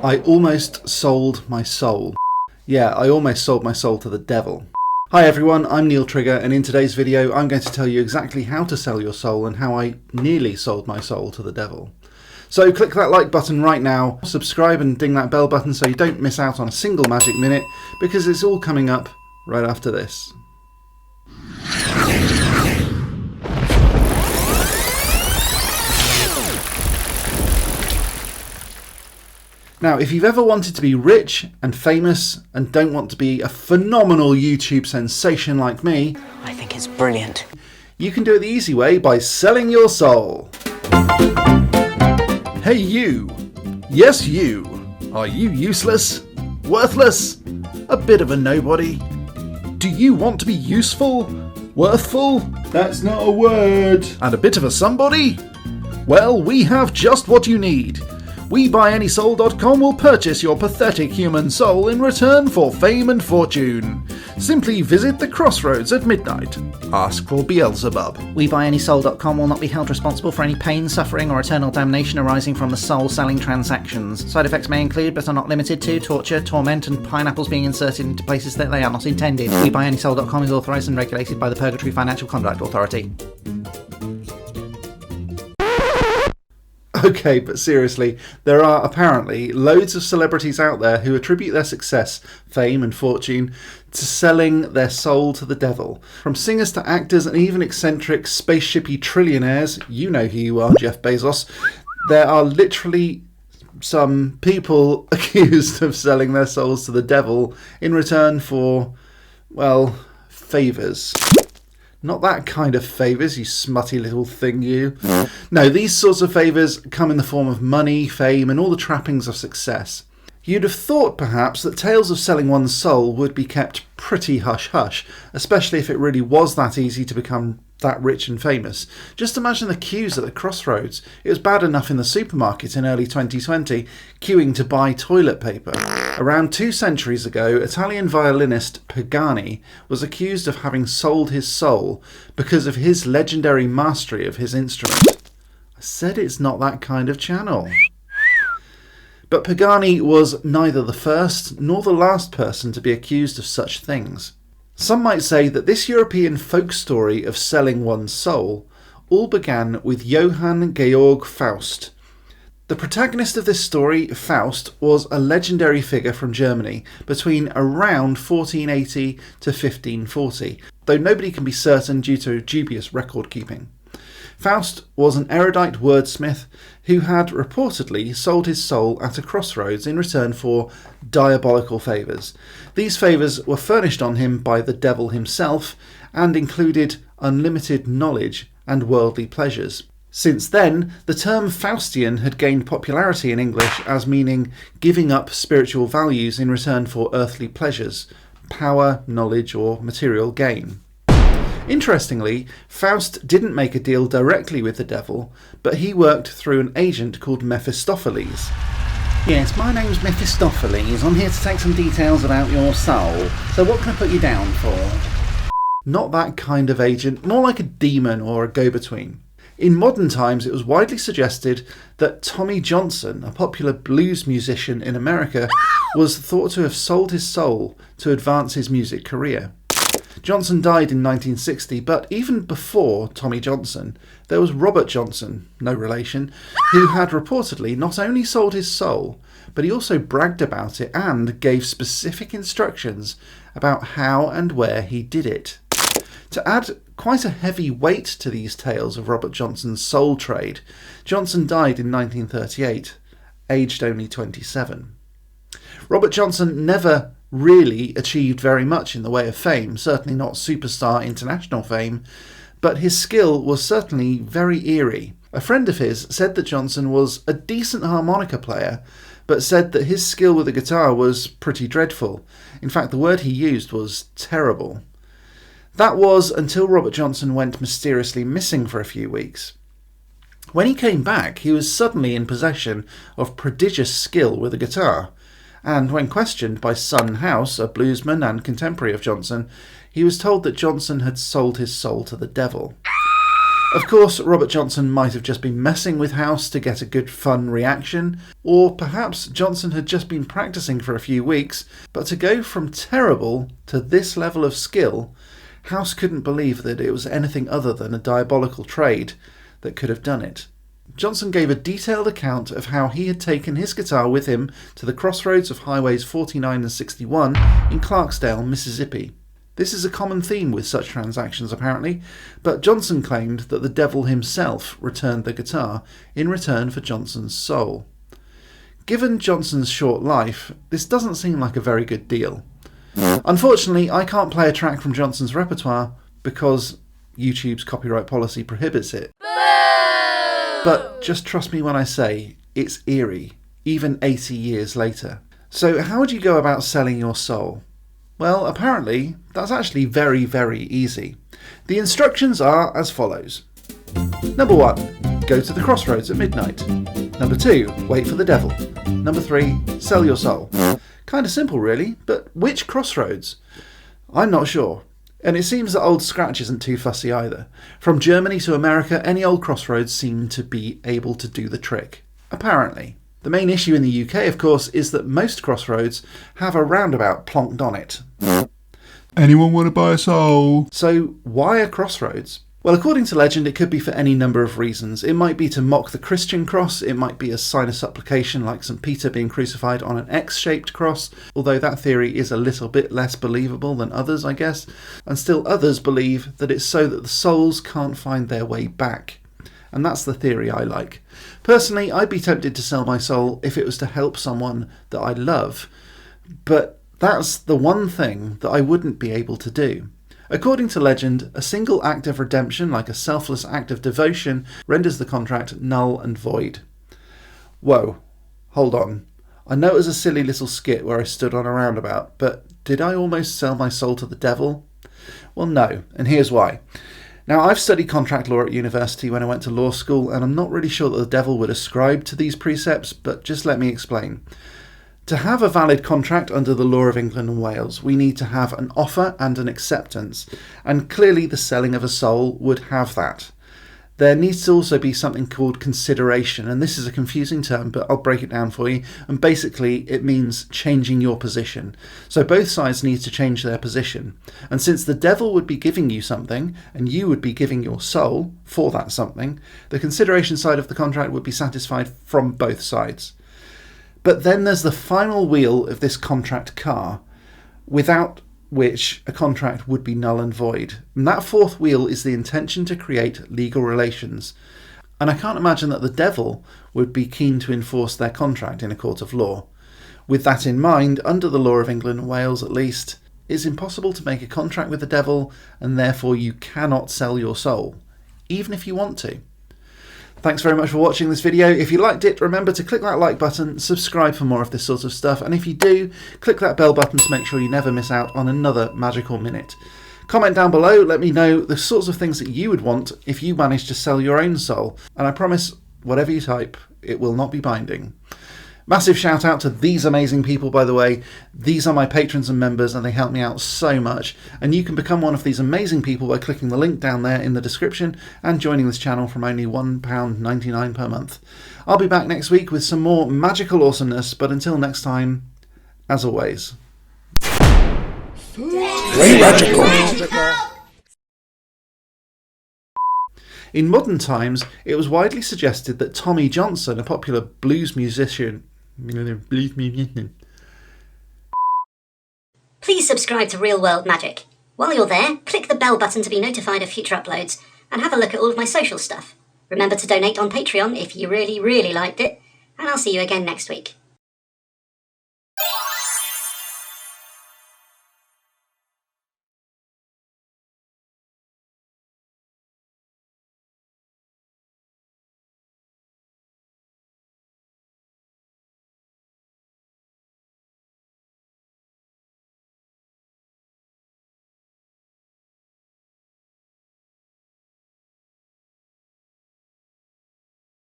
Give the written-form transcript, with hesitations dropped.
I almost sold my soul. Yeah, I almost sold my soul to the devil. Hi everyone, I'm Neil Trigger, and in today's video I'm going to tell you exactly how to sell your soul and how I nearly sold my soul to the devil. So click that like button right now, subscribe and ding that bell button so you don't miss out on a single magic minute, because it's all coming up right after this. Now, if you've ever wanted to be rich and famous and don't want to be a phenomenal YouTube sensation like me, I think it's brilliant. You can do it the easy way by selling your soul. Hey you! Yes you! Are you useless? Worthless? A bit of a nobody? Do you want to be useful? Worthful? That's not a word. And a bit of a somebody? Well, we have just what you need. WeBuyAnySoul.com will purchase your pathetic human soul in return for fame and fortune. Simply visit the crossroads at midnight. Ask for Beelzebub. WeBuyAnySoul.com will not be held responsible for any pain, suffering, or eternal damnation arising from the soul-selling transactions. Side effects may include, but are not limited to, torture, torment, and pineapples being inserted into places that they are not intended. WeBuyAnySoul.com is authorised and regulated by the Purgatory Financial Conduct Authority. Okay, but seriously, there are apparently loads of celebrities out there who attribute their success, fame and fortune to selling their soul to the devil. From singers to actors and even eccentric spaceshipy trillionaires, you know who you are, Jeff Bezos, there are literally some people accused of selling their souls to the devil in return for, well, favours. Not that kind of favours, you smutty little thing, you. No, these sorts of favours come in the form of money, fame, and all the trappings of success. You'd have thought, perhaps, that tales of selling one's soul would be kept pretty hush-hush, especially if it really was that easy to become that rich and famous. Just imagine the queues at the crossroads. It was bad enough in the supermarket in early 2020, queuing to buy toilet paper. Around 2 centuries ago, Italian violinist Pagani was accused of having sold his soul because of his legendary mastery of his instrument. I said it's not that kind of channel. But Pagani was neither the first nor the last person to be accused of such things. Some might say that this European folk story of selling one's soul all began with Johann Georg Faust. The protagonist of this story, Faust, was a legendary figure from Germany between around 1480 to 1540, though nobody can be certain due to dubious record keeping. Faust was an erudite wordsmith who had reportedly sold his soul at a crossroads in return for diabolical favours. These favours were furnished on him by the devil himself and included unlimited knowledge and worldly pleasures. Since then, the term Faustian had gained popularity in English as meaning giving up spiritual values in return for earthly pleasures, power, knowledge, or material gain. Interestingly, Faust didn't make a deal directly with the devil, but he worked through an agent called Mephistopheles. Yes, my name's Mephistopheles. I'm here to take some details about your soul. So what can I put you down for? Not that kind of agent, more like a demon or a go-between. In modern times, it was widely suggested that Tommy Johnson, a popular blues musician in America, was thought to have sold his soul to advance his music career. Johnson died in 1960, but even before Tommy Johnson, there was Robert Johnson, no relation, who had reportedly not only sold his soul, but he also bragged about it and gave specific instructions about how and where he did it. To add quite a heavy weight to these tales of Robert Johnson's soul trade, Johnson died in 1938, aged only 27. Robert Johnson never really achieved very much in the way of fame, certainly not superstar international fame, but his skill was certainly very eerie. A friend of his said that Johnson was a decent harmonica player, but said that his skill with the guitar was pretty dreadful. In fact, the word he used was terrible. That was until Robert Johnson went mysteriously missing for a few weeks. When he came back, he was suddenly in possession of prodigious skill with the guitar, and when questioned by Son House, a bluesman and contemporary of Johnson, he was told that Johnson had sold his soul to the devil. Of course, Robert Johnson might have just been messing with House to get a good fun reaction, or perhaps Johnson had just been practicing for a few weeks, but to go from terrible to this level of skill, House couldn't believe that it was anything other than a diabolical trade that could have done it. Johnson gave a detailed account of how he had taken his guitar with him to the crossroads of highways 49 and 61 in Clarksdale, Mississippi. This is a common theme with such transactions apparently, but Johnson claimed that the devil himself returned the guitar in return for Johnson's soul. Given Johnson's short life, this doesn't seem like a very good deal. Unfortunately, I can't play a track from Johnson's repertoire because YouTube's copyright policy prohibits it. But just trust me when I say it's eerie, even 80 years later. So how would you go about selling your soul? Well, apparently, that's actually very, very easy. The instructions are as follows. Number 1, go to the crossroads at midnight. Number 2, wait for the devil. Number 3, sell your soul. Kind of simple really, but which crossroads? I'm not sure. And it seems that Old Scratch isn't too fussy either. From Germany to America, any old crossroads seem to be able to do the trick. Apparently. The main issue in the UK, of course, is that most crossroads have a roundabout plonked on it. Anyone want to buy a soul? So why a crossroads? Well, according to legend, it could be for any number of reasons. It might be to mock the Christian cross, it might be a sign of supplication like St. Peter being crucified on an X-shaped cross, although that theory is a little bit less believable than others, I guess, and still others believe that it's so that the souls can't find their way back. And that's the theory I like. Personally, I'd be tempted to sell my soul if it was to help someone that I love, but that's the one thing that I wouldn't be able to do. According to legend, a single act of redemption, like a selfless act of devotion, renders the contract null and void. Whoa, hold on. I know it was a silly little skit where I stood on a roundabout, but did I almost sell my soul to the devil? Well, no, and here's why. Now, I've studied contract law at university when I went to law school, and I'm not really sure that the devil would ascribe to these precepts, but just let me explain. To have a valid contract under the law of England and Wales, we need to have an offer and an acceptance, and clearly the selling of a soul would have that. There needs to also be something called consideration, and this is a confusing term, but I'll break it down for you, and basically it means changing your position. So both sides need to change their position, and since the devil would be giving you something, and you would be giving your soul for that something, the consideration side of the contract would be satisfied from both sides. But then there's the final wheel of this contract car, without which a contract would be null and void. And that fourth wheel is the intention to create legal relations. And I can't imagine that the devil would be keen to enforce their contract in a court of law. With that in mind, under the law of England and Wales at least, it's impossible to make a contract with the devil, and therefore you cannot sell your soul, even if you want to. Thanks very much for watching this video. If you liked it, remember to click that like button, subscribe for more of this sort of stuff, and if you do, click that bell button to make sure you never miss out on another magical minute. Comment down below, let me know the sorts of things that you would want if you managed to sell your own soul, and I promise, whatever you type, it will not be binding. Massive shout out to these amazing people, by the way. These are my patrons and members, and they help me out so much. And you can become one of these amazing people by clicking the link down there in the description and joining this channel from only £1.99 per month. I'll be back next week with some more magical awesomeness, but until next time, as always, Very magical. In modern times, it was widely suggested that Tommy Johnson, a popular blues musician... Please subscribe to Real World Magic. While you're there, click the bell button to be notified of future uploads, and have a look at all of my social stuff. Remember to donate on Patreon if you really, really liked it, and I'll see you again next week.